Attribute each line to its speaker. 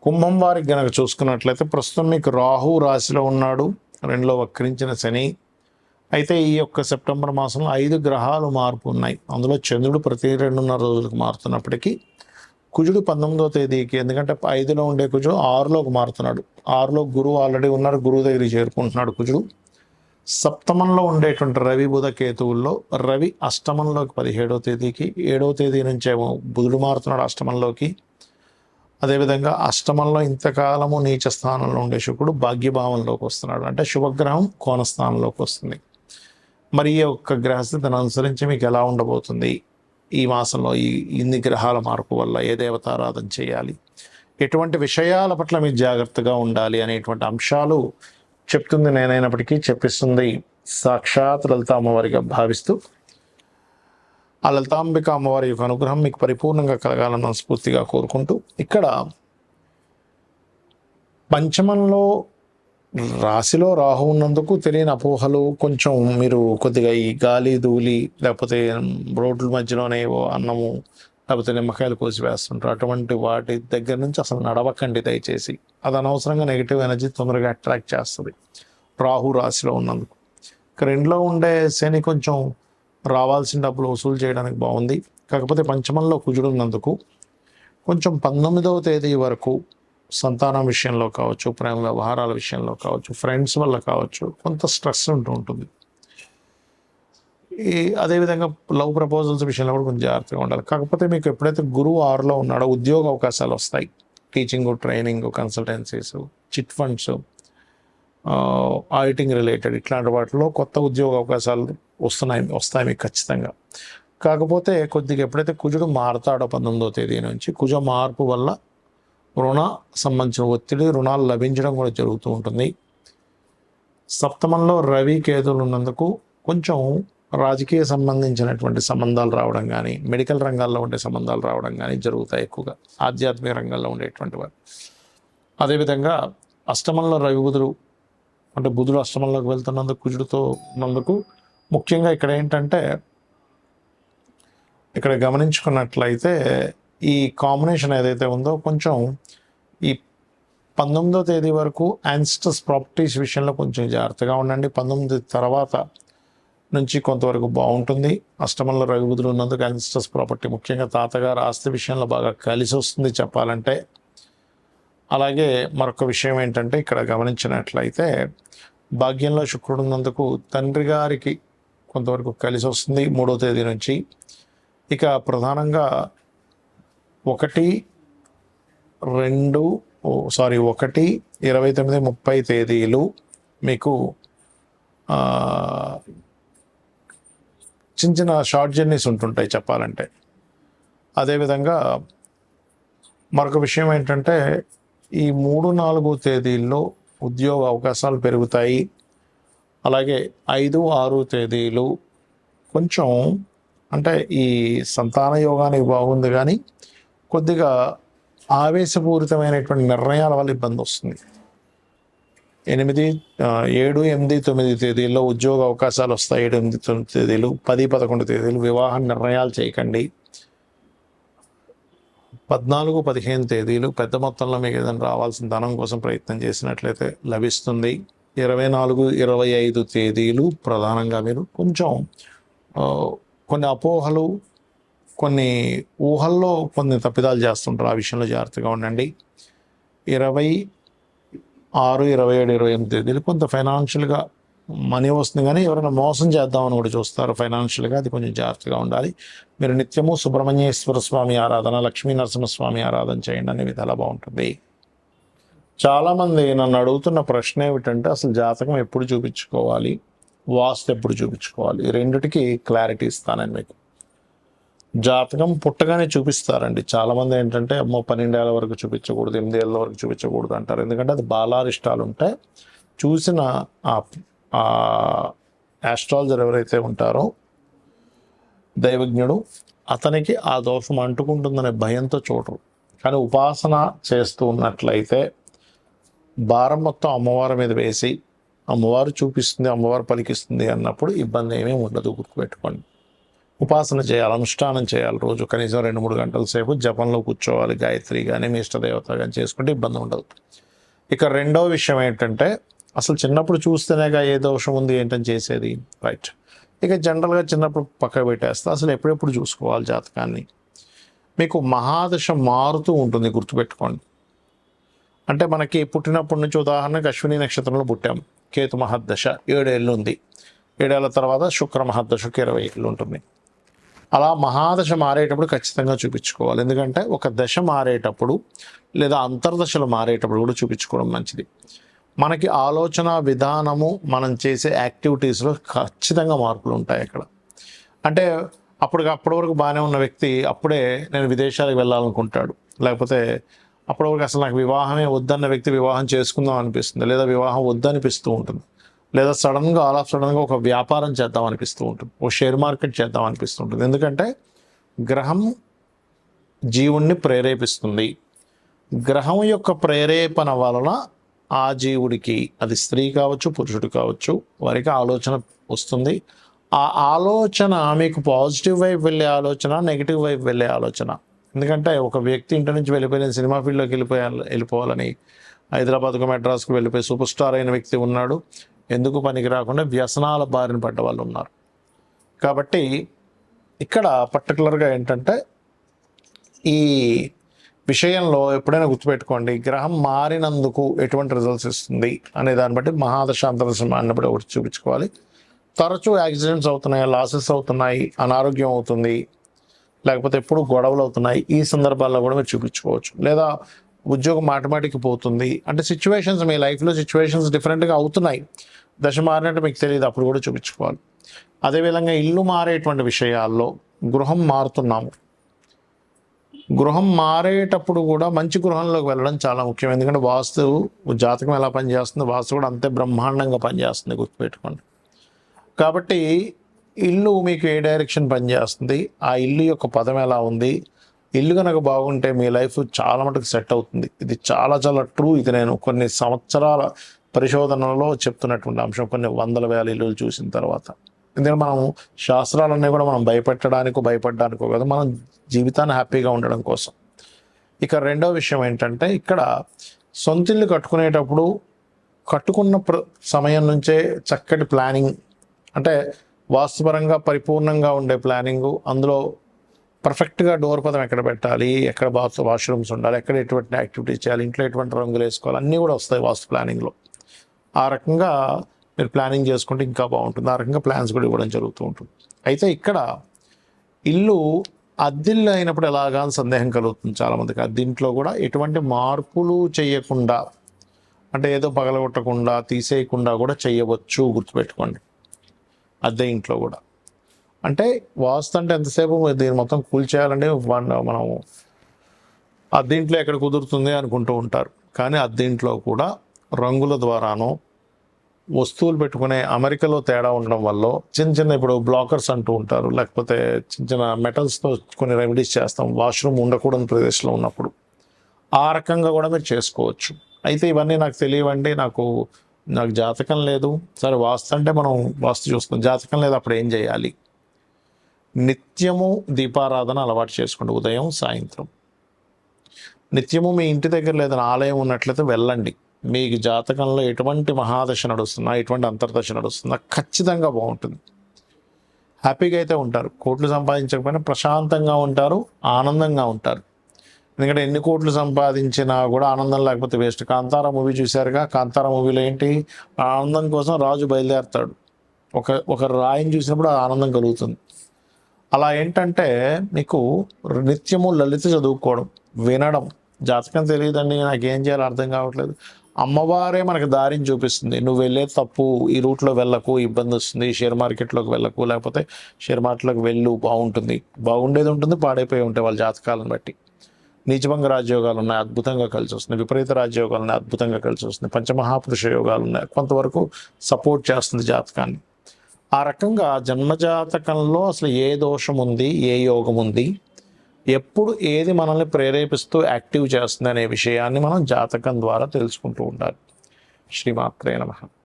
Speaker 1: కుంభం వారికి గనక చూసుకున్నట్లయితే ప్రస్తుతం మీకు రాహు రాశిలో ఉన్నాడు, 2లో వక్రించిన శని. అయితే ఈ యొక్క సెప్టెంబర్ మాసంలో 5 గ్రహాలు మార్పు ఉన్నాయి. అందులో చంద్రుడు ప్రతి 2.5 రోజులకు మారుతున్నప్పటికీ కుజుడు 19వ తేదీకి, ఎందుకంటే 5లో ఉండే కుజుడు 6లోకి మారుతున్నాడు. 6లో గురువు ఆల్రెడీ ఉన్నారు, గురువు దగ్గరికి చేరుకుంటున్నాడు కుజుడు. సప్తమంలో ఉండేటువంటి రవి బుధ కేతువుల్లో రవి అష్టమంలోకి 17వ తేదీకి, 7వ తేదీ నుంచేమో బుధుడు మారుతున్నాడు అష్టమంలోకి. అదేవిధంగా అష్టమంలో ఇంతకాలము నీచ స్థానంలో ఉండే శుక్రుడు భాగ్యభావంలోకి వస్తున్నాడు, అంటే శుభగ్రహం కోణస్థానంలోకి వస్తుంది. మరి ఈ యొక్క గ్రహస్థితిని అనుసరించి మీకు ఎలా ఉండబోతుంది ఈ మాసంలో, ఇన్ని గ్రహాల మార్పు వల్ల ఏ దేవతారాధన చేయాలి, ఎటువంటి విషయాల పట్ల మీరు జాగ్రత్తగా ఉండాలి అనేటువంటి అంశాలు చెప్తుంది నేనైనప్పటికీ చెప్పిస్తుంది సాక్షాత్ లలిత అమ్మవారిగా భావిస్తూ, ఆ లలితాంబిక అమ్మవారి యొక్క అనుగ్రహం మీకు పరిపూర్ణంగా కలగాలని మనస్ఫూర్తిగా కోరుకుంటూ, ఇక్కడ పంచమంలో రాశిలో రాహు ఉన్నందుకు తెలియని అపోహలు, కొంచెం మీరు కొద్దిగా ఈ గాలి ధూళి లేకపోతే రోడ్ల మధ్యలోనే అన్నము లేకపోతే నిమ్మకాయలు కోసి వేస్తుంటారు, అటువంటి వాటి దగ్గర నుంచి అసలు నడవకండి దయచేసి. అది అనవసరంగా నెగిటివ్ ఎనర్జీ తొందరగా అట్రాక్ట్ చేస్తుంది రాహు రాశిలో ఉన్నందుకు. ఇక 2లో ఉండే శని కొంచెం రావాల్సిన డబ్బులు వసూలు చేయడానికి బాగుంది. కాకపోతే పంచమంలో కుజుడు ఉన్నందుకు కొంచెం 19వ తేదీ వరకు సంతానం విషయంలో కావచ్చు, ప్రేమ వ్యవహారాల విషయంలో కావచ్చు, ఫ్రెండ్స్ వల్ల కావచ్చు, కొంత స్ట్రెస్ ఉంటుంది. అదేవిధంగా లవ్ ప్రపోజల్స్ విషయంలో కూడా కొంచెం జాగ్రత్తగా ఉండాలి. కాకపోతే మీకు ఎప్పుడైతే గురువు 6లో ఉన్నాడో ఉద్యోగ అవకాశాలు వస్తాయి. Teaching, training, consultancies, chit funds, auditing related ఇట్లాంటి వాటిలో కొత్త ఉద్యోగ అవకాశాలు వస్తాయి మీకు ఖచ్చితంగా. కాకపోతే కొద్దిగా ఎప్పుడైతే కుజుడు మారతాడో 19వ తేదీ నుంచి, కుజ మార్పు వల్ల రుణ సంబంధించిన ఒత్తిడి, రుణాలు లభించడం కూడా జరుగుతూ ఉంటుంది. సప్తమంలో రవి కేతువులు ఉన్నందుకు కొంచెం రాజకీయ సంబంధించినటువంటి సంబంధాలు రావడం కానీ, మెడికల్ రంగాల్లో ఉండే సంబంధాలు రావడం కానీ జరుగుతాయి ఎక్కువగా, ఆధ్యాత్మిక రంగంలో ఉండేటువంటి వారు. అదేవిధంగా అష్టమంలో రవి బుధుడు, అంటే బుధుడు అష్టమంలోకి వెళ్తున్నందుకు, కుజుడితో ఉన్నందుకు ముఖ్యంగా ఇక్కడ ఏంటంటే, ఇక్కడ గమనించుకున్నట్లయితే ఈ కాంబినేషన్ ఏదైతే ఉందో కొంచెం ఈ 19వ తేదీ వరకు యాన్స్టర్స్ ప్రాపర్టీస్ విషయంలో కొంచెం జాగ్రత్తగా ఉండండి. 19 తర్వాత నుంచి కొంతవరకు బాగుంటుంది. అష్టమంలో రవి బుధుడు ఉన్నందుకు యాన్స్టర్స్ ప్రాపర్టీ, ముఖ్యంగా తాతగారు ఆస్తి విషయంలో బాగా కలిసి వస్తుంది చెప్పాలంటే. అలాగే మరొక విషయం ఏంటంటే, ఇక్కడ గమనించినట్లయితే భాగ్యంలో శుక్రుడు ఉన్నందుకు తండ్రి గారికి కొంతవరకు కలిసి వస్తుంది 3వ తేదీ నుంచి. ఇక ప్రధానంగా 1, 29, 30 తేదీలు మీకు చిన్న చిన్న షార్ట్ జర్నీస్ ఉంటుంటాయి చెప్పాలంటే. అదేవిధంగా మరొక విషయం ఏంటంటే, ఈ 3, 4 తేదీల్లో ఉద్యోగ అవకాశాలు పెరుగుతాయి. అలాగే 5, 6 తేదీలు కొంచెం, అంటే ఈ సంతాన యోగానికి బాగుంది కానీ కొద్దిగా ఆవేశపూరితమైనటువంటి నిర్ణయాల వల్ల ఇబ్బంది వస్తుంది. 7, 8, 9 తేదీల్లో ఉద్యోగ అవకాశాలు వస్తాయి. 7, 8, 9 తేదీలు, 10, 11 తేదీలు వివాహ నిర్ణయాలు చేయకండి. 14, 15 తేదీలు పెద్ద మొత్తంలో మీకు ఏదైనా రావాల్సిన ధనం కోసం ప్రయత్నం చేసినట్లయితే లభిస్తుంది. 24, 25 తేదీలు ప్రధానంగా మీరు కొంచెం కొన్ని అపోహలు, కొన్ని ఊహల్లో కొన్ని తప్పిదాలు చేస్తుంటారు, ఆ విషయంలో జాగ్రత్తగా ఉండండి. 26, 27, 28 తేదీలు కొంత ఫైనాన్షియల్గా మనీ వస్తుంది కానీ ఎవరైనా మోసం చేద్దామని కూడా చూస్తారు ఫైనాన్షియల్గా, అది కొంచెం జాగ్రత్తగా ఉండాలి. మీరు నిత్యము సుబ్రహ్మణ్యేశ్వర స్వామి ఆరాధన, లక్ష్మీ నరసింహస్వామి ఆరాధన చేయండి, అనే విధాలా బాగుంటుంది. చాలామంది నన్ను అడుగుతున్న ప్రశ్న ఏమిటంటే, అసలు జాతకం ఎప్పుడు చూపించుకోవాలి, వాస్తు ఎప్పుడు చూపించుకోవాలి, ఈ రెండిటికి క్లారిటీ ఇస్తానని మీకు. జాతకం పుట్టగానే చూపిస్తారండి చాలామంది. ఏంటంటే అమ్మో 12 ఏళ్ళ వరకు చూపించకూడదు, 8 ఏళ్ళ వరకు చూపించకూడదు అంటారు. ఎందుకంటే అది బాలారిష్టాలు ఉంటాయి. చూసిన ఆస్ట్రాలజర్ ఎవరైతే ఉంటారో దైవజ్ఞుడు, అతనికి ఆ దోషం అంటుకుంటుందనే భయంతో చూడరు. కానీ ఉపాసన చేస్తూ ఉన్నట్లయితే భారం మొత్తం అమ్మవారి మీద వేసి, అమ్మవారు చూపిస్తుంది, అమ్మవారు పలికిస్తుంది అన్నప్పుడు ఇబ్బంది ఏమీ ఉండదు, గుర్తుపెట్టుకోండి. ఉపాసన చేయాలి, అనుష్ఠానం చేయాలి. రోజు కనీసం 2-3 గంటల సేపు జపంలో కూర్చోవాలి. గాయత్రి కానీ మీ ఇష్టదేవత కానీ చేసుకుంటే ఇబ్బంది ఉండదు. ఇక రెండవ విషయం ఏంటంటే, అసలు చిన్నప్పుడు చూస్తేనేగా ఏ దోషం ఉంది ఏంటని చేసేది, రైట్. ఇక జనరల్గా చిన్నప్పుడు పక్కకు పెట్టేస్తే అసలు ఎప్పుడెప్పుడు చూసుకోవాలి జాతకాన్ని. మీకు మహాదశ మారుతూ ఉంటుంది, గుర్తుపెట్టుకోండి. అంటే మనకి పుట్టినప్పటి నుంచి ఉదాహరణకు అశ్విని నక్షత్రంలో పుట్టాం, కేతు మహర్దశ 7 ఏళ్ళు ఉంది. 7 ఏళ్ళ తర్వాత శుక్ర మహర్దశకు 20 ఏళ్ళు ఉంటుంది. అలా మహాదశ మారేటప్పుడు ఖచ్చితంగా చూపించుకోవాలి. ఎందుకంటే ఒక దశ మారేటప్పుడు లేదా అంతర్దశలు మారేటప్పుడు కూడా చూపించుకోవడం మంచిది. మనకి ఆలోచన విధానము, మనం చేసే యాక్టివిటీస్లో ఖచ్చితంగా మార్పులు ఉంటాయి అక్కడ. అంటే అప్పటి వరకు బాగానే ఉన్న వ్యక్తి అప్పుడే నేను విదేశాలకు వెళ్ళాలనుకుంటాడు. లేకపోతే అప్పటి వరకు అసలు నాకు వివాహమే వద్దన్న వ్యక్తి వివాహం చేసుకుందాం అనిపిస్తుంది, లేదా వివాహం వద్దనిపిస్తూ ఉంటుంది. లేదా సడన్గా సడన్గా ఒక వ్యాపారం చేద్దాం అనిపిస్తూ ఉంటుంది, ఒక షేర్ మార్కెట్ చేద్దాం అనిపిస్తూ ఉంటుంది. ఎందుకంటే గ్రహం జీవుణ్ణి ప్రేరేపిస్తుంది. గ్రహం యొక్క ప్రేరేపణ వలన ఆ జీవుడికి, అది స్త్రీ కావచ్చు పురుషుడు కావచ్చు, వారికి ఆలోచన వస్తుంది. ఆ ఆలోచన మీకు పాజిటివ్ వైపు వెళ్ళే ఆలోచన, నెగిటివ్ వైపు వెళ్ళే ఆలోచన. ఎందుకంటే ఒక వ్యక్తి ఇంటి నుంచి వెళ్ళిపోయిన సినిమా ఫీల్డ్లోకి వెళ్ళిపోవాలని హైదరాబాద్కు మెడ్రాస్కు వెళ్ళిపోయి సూపర్ స్టార్ అయిన వ్యక్తి ఉన్నాడు. ఎందుకు పనికి రాకుండా వ్యసనాల బారిన పడ్డ వాళ్ళు ఉన్నారు. కాబట్టి ఇక్కడ పర్టికులర్గా ఏంటంటే ఈ విషయంలో ఎప్పుడైనా గుర్తుపెట్టుకోండి, గ్రహం మారినందుకు ఎటువంటి రిజల్ట్స్ ఇస్తుంది అనే దాన్ని బట్టి మహాదశ అంతర్దశ అన్నప్పుడు ఒకటి చూపించుకోవాలి. తరచూ యాక్సిడెంట్స్ అవుతున్నాయి, లాసెస్ అవుతున్నాయి, అనారోగ్యం అవుతుంది, లేకపోతే ఎప్పుడు గొడవలు అవుతున్నాయి, ఈ సందర్భాల్లో కూడా మీరు చూపించుకోవచ్చు. లేదా ఉద్యోగం మాటిమాటికి పోతుంది అంటే సిచ్యువేషన్స్, మీ లైఫ్లో సిచ్యువేషన్స్ డిఫరెంట్గా అవుతున్నాయి, దశ మారినట్టు మీకు తెలియదు, అప్పుడు కూడా చూపించుకోవాలి. అదేవిధంగా ఇల్లు మారేటువంటి విషయాల్లో గృహం మారుతున్నాము, గృహం మారేటప్పుడు కూడా మంచి గృహంలోకి వెళ్ళడం చాలా ముఖ్యం. ఎందుకంటే వాస్తు జాతకం ఎలా పనిచేస్తుంది, వాస్తు కూడా అంతే బ్రహ్మాండంగా పనిచేస్తుంది, గుర్తుపెట్టుకోండి. కాబట్టి ఇల్లు మీకు ఏ డైరెక్షన్ పనిచేస్తుంది, ఆ ఇల్లు యొక్క పదం ఎలా ఉంది, ఇల్లు కనుక బాగుంటే మీ లైఫ్ చాలా మటుకు సెట్ అవుతుంది. ఇది చాలా చాలా ట్రూ. ఇది నేను కొన్ని సంవత్సరాల పరిశోధనలో చెప్తున్నటువంటి అంశం, కొన్ని వందల వేల ఇల్లులు చూసిన తర్వాత. ఎందుకంటే మనం శాస్త్రాలన్నీ కూడా మనం భయపడడానికో కదా, మనం జీవితాన్ని హ్యాపీగా ఉండడం కోసం. ఇక రెండవ విషయం ఏంటంటే, ఇక్కడ సొంతిల్లు కట్టుకునేటప్పుడు కట్టుకున్న సమయం నుంచే చక్కటి ప్లానింగ్, అంటే వాస్తుపరంగా పరిపూర్ణంగా ఉండే ప్లానింగు, అందులో పర్ఫెక్ట్గా డోర్ పదం ఎక్కడ పెట్టాలి, ఎక్కడ వాష్రూమ్స్ ఉండాలి, ఎక్కడ ఎటువంటి యాక్టివిటీస్ చేయాలి, ఇంట్లో ఎటువంటి రంగులు వేసుకోవాలి, అన్నీ కూడా వస్తాయి వాస్తు ప్లానింగ్లో. ఆ రకంగా మీరు ప్లానింగ్ చేసుకుంటే ఇంకా బాగుంటుంది. ఆ రకంగా ప్లాన్స్ కూడా ఇవ్వడం జరుగుతూ ఉంటుంది. అయితే ఇక్కడ ఇల్లు అద్దిల్లు అయినప్పుడు ఎలాగా అని సందేహం కలుగుతుంది చాలామందికి. అద్దింట్లో కూడా ఎటువంటి మార్పులు చేయకుండా, అంటే ఏదో పగలగొట్టకుండా తీసేయకుండా కూడా చేయవచ్చు, గుర్తుపెట్టుకోండి. అద్దె ఇంట్లో కూడా అంటే వాస్తు అంటే ఎంతసేపు దీన్ని మొత్తం కూల్చేయాలంటే మనం అద్దెంట్లో ఎక్కడ కుదురుతుంది అనుకుంటూ ఉంటారు. కానీ అద్దెంట్లో కూడా రంగుల ద్వారానో, వస్తువులు పెట్టుకునే అమరికలో తేడా ఉండడం వల్ల చిన్న ఇప్పుడు బ్లాకర్స్ అంటూ ఉంటారు, లేకపోతే చిన్న మెటల్స్తో కొన్ని రెమెడీస్ చేస్తాం వాష్రూమ్ ఉండకూడని ప్రదేశంలో ఉన్నప్పుడు. ఆ రకంగా కూడా మీరు చేసుకోవచ్చు. అయితే ఇవన్నీ నాకు తెలియవండి, నాకు జాతకం లేదు. సరే, వాస్తు అంటే మనం వాస్తు చూస్తాం, జాతకం లేదు, అప్పుడు ఏం చేయాలి? నిత్యము దీపారాధన అలవాటు చేసుకోండి, ఉదయం సాయంత్రం. నిత్యము మీ ఇంటి దగ్గర లేదని ఆలయం ఉన్నట్లయితే వెళ్ళండి. మీకు జాతకంలో ఎటువంటి మహాదశ నడుస్తున్నా, ఎటువంటి అంతర్దశ నడుస్తున్నా ఖచ్చితంగా బాగుంటుంది. హ్యాపీగా అయితే ఉంటారు. కోట్లు సంపాదించకపోయినా ప్రశాంతంగా ఉంటారు, ఆనందంగా ఉంటారు. ఎందుకంటే ఎన్ని కోట్లు సంపాదించినా కూడా ఆనందం లేకపోతే వేస్ట్. కాంతారా మూవీ చూశారుగా, కాంతారా మూవీలో ఏంటి, ఆనందం కోసం రాజు బయలుదేరుతాడు. ఒక రాయిని చూసినప్పుడు ఆనందం కలుగుతుంది. అలా ఏంటంటే మీకు నిత్యము లలిత చదువుకోవడం, వినడం. జాతకం తెలియదండి, నాకేం చేయాలో అర్థం కావట్లేదు, అమ్మవారే మనకు దారిని చూపిస్తుంది. నువ్వు వెళ్ళే తప్పు, ఈ రూట్లో వెళ్ళకు, ఇబ్బంది వస్తుంది, షేర్ మార్కెట్లోకి వెళ్ళకు, లేకపోతే షేర్ మార్కెట్లోకి వెళ్ళు, బాగుంటుంది. బాగుండేది ఉంటుంది, పాడైపోయి ఉంటాయి వాళ్ళ జాతకాలను బట్టి. నీచభంగ రాజయోగాలు ఉన్నాయి, అద్భుతంగా కలిసి వస్తున్నాయి. విపరీత రాజయోగాలు ఉన్నాయి, అద్భుతంగా కలిసి వస్తున్నాయి. పంచమహాపురుష యోగాలు ఉన్నాయి, కొంతవరకు సపోర్ట్ చేస్తుంది జాతకాన్ని. ఆ రకంగా జన్మజాతకంలో అసలు ఏ దోషం ఉంది, ఏ యోగం ఉంది, ఎప్పుడు ఏది మనల్ని ప్రేరేపిస్తూ యాక్టివ్ చేస్తుంది అనే విషయాన్ని మనం జాతకం ద్వారా తెలుసుకుంటూ ఉండాలి. శ్రీమాత్రే నమః.